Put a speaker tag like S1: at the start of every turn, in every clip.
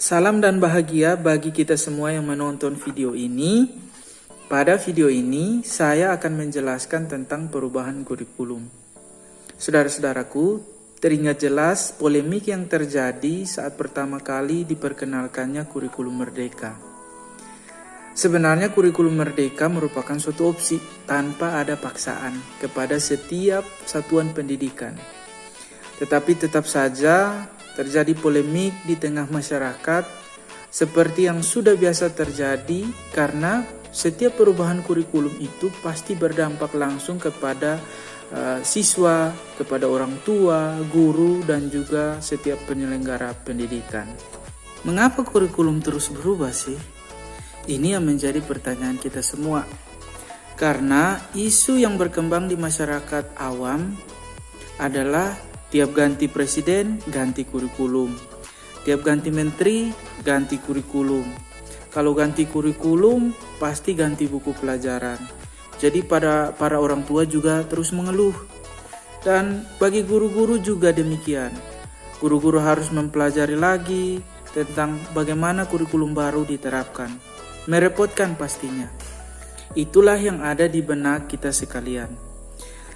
S1: Salam dan bahagia bagi kita semua yang menonton video ini. Pada video ini, saya akan menjelaskan tentang perubahan kurikulum. Saudara-saudaraku, teringat jelas polemik yang terjadi saat pertama kali diperkenalkannya kurikulum merdeka. Sebenarnya kurikulum merdeka merupakan suatu opsi tanpa ada paksaan kepada setiap satuan pendidikan. Tetapi tetap saja terjadi polemik di tengah masyarakat seperti yang sudah biasa terjadi karena setiap perubahan kurikulum itu pasti berdampak langsung kepada siswa, kepada orang tua, guru, dan juga setiap penyelenggara pendidikan. Mengapa kurikulum terus berubah sih? Ini yang menjadi pertanyaan kita semua. Karena isu yang berkembang di masyarakat awam adalah tiap ganti presiden, ganti kurikulum. Tiap ganti menteri, ganti kurikulum. Kalau ganti kurikulum, pasti ganti buku pelajaran. Jadi para orang tua juga terus mengeluh. Dan bagi guru-guru juga demikian. Guru-guru harus mempelajari lagi tentang bagaimana kurikulum baru diterapkan. Merepotkan pastinya. Itulah yang ada di benak kita sekalian.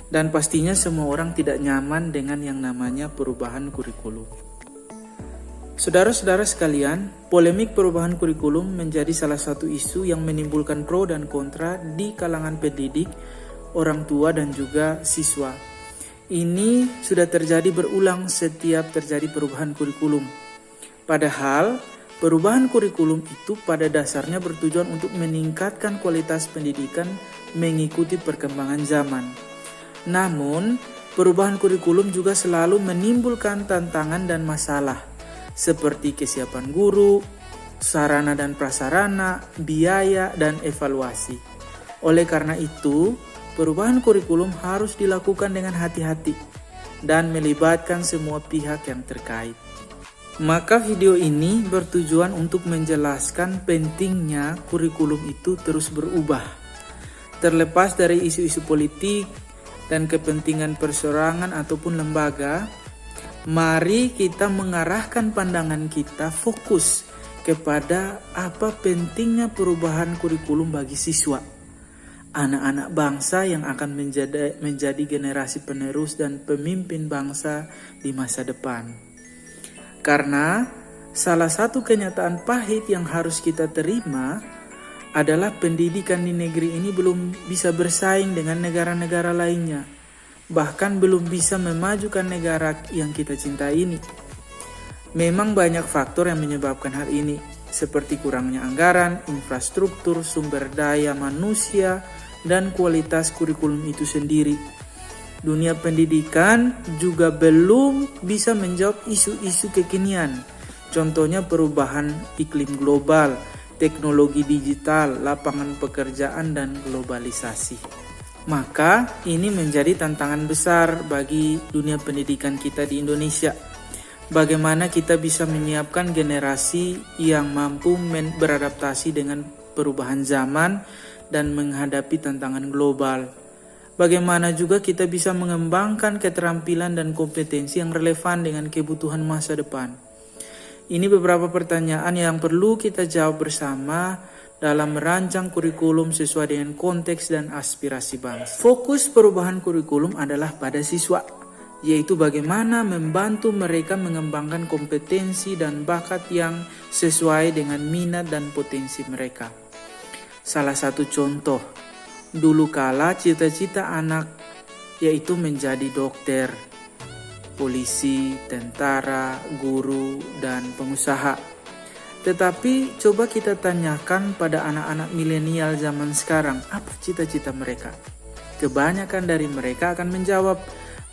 S1: Dan pastinya semua orang tidak nyaman dengan yang namanya perubahan kurikulum. Saudara-saudara sekalian, polemik perubahan kurikulum menjadi salah satu isu yang menimbulkan pro dan kontra di kalangan pendidik, orang tua dan juga siswa. Ini sudah terjadi berulang setiap terjadi perubahan kurikulum. Padahal, perubahan kurikulum itu pada dasarnya bertujuan untuk meningkatkan kualitas pendidikan mengikuti perkembangan zaman. Namun, perubahan kurikulum juga selalu menimbulkan tantangan dan masalah, seperti kesiapan guru, sarana dan prasarana, biaya, dan evaluasi. Oleh karena itu, perubahan kurikulum harus dilakukan dengan hati-hati dan melibatkan semua pihak yang terkait. Maka video ini bertujuan untuk menjelaskan pentingnya kurikulum itu terus berubah. Terlepas dari isu-isu politik dan kepentingan perseorangan ataupun lembaga, mari kita mengarahkan pandangan kita fokus kepada apa pentingnya perubahan kurikulum bagi siswa, anak-anak bangsa yang akan menjadi generasi penerus dan pemimpin bangsa di masa depan. Karena salah satu kenyataan pahit yang harus kita terima adalah pendidikan di negeri ini belum bisa bersaing dengan negara-negara lainnya. Bahkan belum bisa memajukan negara yang kita cintai ini. Memang banyak faktor yang menyebabkan hal ini, seperti kurangnya anggaran, infrastruktur, sumber daya manusia, dan kualitas kurikulum itu sendiri. Dunia pendidikan juga belum bisa menjawab isu-isu kekinian. Contohnya perubahan iklim global, teknologi digital, lapangan pekerjaan, dan globalisasi. Maka ini menjadi tantangan besar bagi dunia pendidikan kita di Indonesia. Bagaimana kita bisa menyiapkan generasi yang mampu beradaptasi dengan perubahan zaman dan menghadapi tantangan global. Bagaimana juga kita bisa mengembangkan keterampilan dan kompetensi yang relevan dengan kebutuhan masa depan. Ini beberapa pertanyaan yang perlu kita jawab bersama dalam merancang kurikulum sesuai dengan konteks dan aspirasi bangsa. Fokus perubahan kurikulum adalah pada siswa, yaitu bagaimana membantu mereka mengembangkan kompetensi dan bakat yang sesuai dengan minat dan potensi mereka. Salah satu contoh, dulu kala cita-cita anak yaitu menjadi dokter, polisi, tentara, guru, dan pengusaha. Tetapi coba kita tanyakan pada anak-anak milenial zaman sekarang, apa cita-cita mereka? Kebanyakan dari mereka akan menjawab,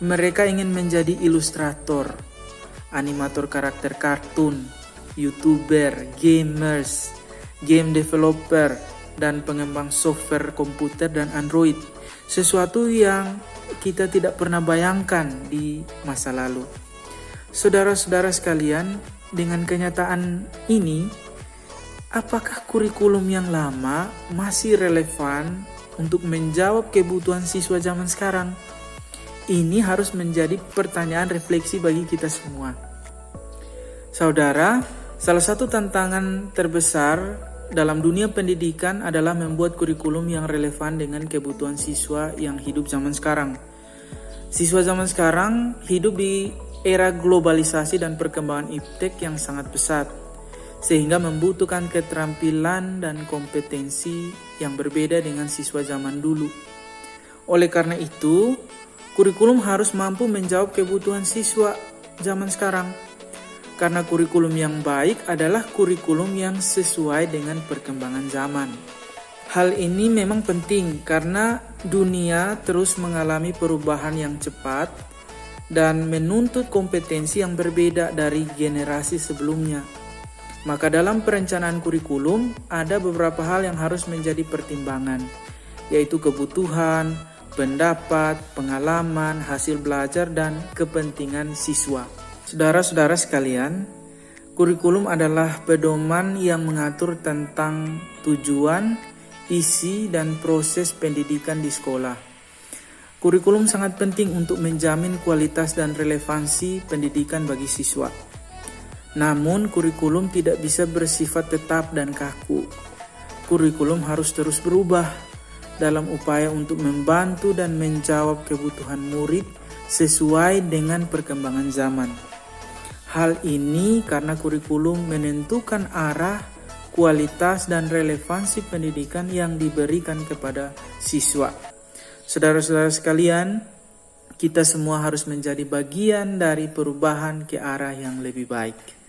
S1: mereka ingin menjadi ilustrator, animator karakter kartun, YouTuber, gamers, game developer, dan pengembang software komputer dan Android. Sesuatu yang kita tidak pernah bayangkan di masa lalu. Saudara-saudara sekalian, dengan kenyataan ini, apakah kurikulum yang lama masih relevan untuk menjawab kebutuhan siswa zaman sekarang? Ini harus menjadi pertanyaan refleksi bagi kita semua. Saudara, Salah satu tantangan terbesar dalam dunia pendidikan adalah membuat kurikulum yang relevan dengan kebutuhan siswa yang hidup zaman sekarang. Siswa zaman sekarang hidup di era globalisasi dan perkembangan iptek yang sangat pesat, sehingga membutuhkan keterampilan dan kompetensi yang berbeda dengan siswa zaman dulu. Oleh karena itu, kurikulum harus mampu menjawab kebutuhan siswa zaman sekarang. Karena kurikulum yang baik adalah kurikulum yang sesuai dengan perkembangan zaman. Hal ini memang penting karena dunia terus mengalami perubahan yang cepat dan menuntut kompetensi yang berbeda dari generasi sebelumnya. Maka dalam perencanaan kurikulum ada beberapa hal yang harus menjadi pertimbangan, yaitu kebutuhan, pendapat, pengalaman, hasil belajar, dan kepentingan siswa. Saudara-saudara sekalian, kurikulum adalah pedoman yang mengatur tentang tujuan, isi, dan proses pendidikan di sekolah. Kurikulum sangat penting untuk menjamin kualitas dan relevansi pendidikan bagi siswa. Namun, kurikulum tidak bisa bersifat tetap dan kaku. Kurikulum harus terus berubah dalam upaya untuk membantu dan menjawab kebutuhan murid sesuai dengan perkembangan zaman. Hal ini karena kurikulum menentukan arah, kualitas, dan relevansi pendidikan yang diberikan kepada siswa. Saudara-saudara sekalian, kita semua harus menjadi bagian dari perubahan ke arah yang lebih baik.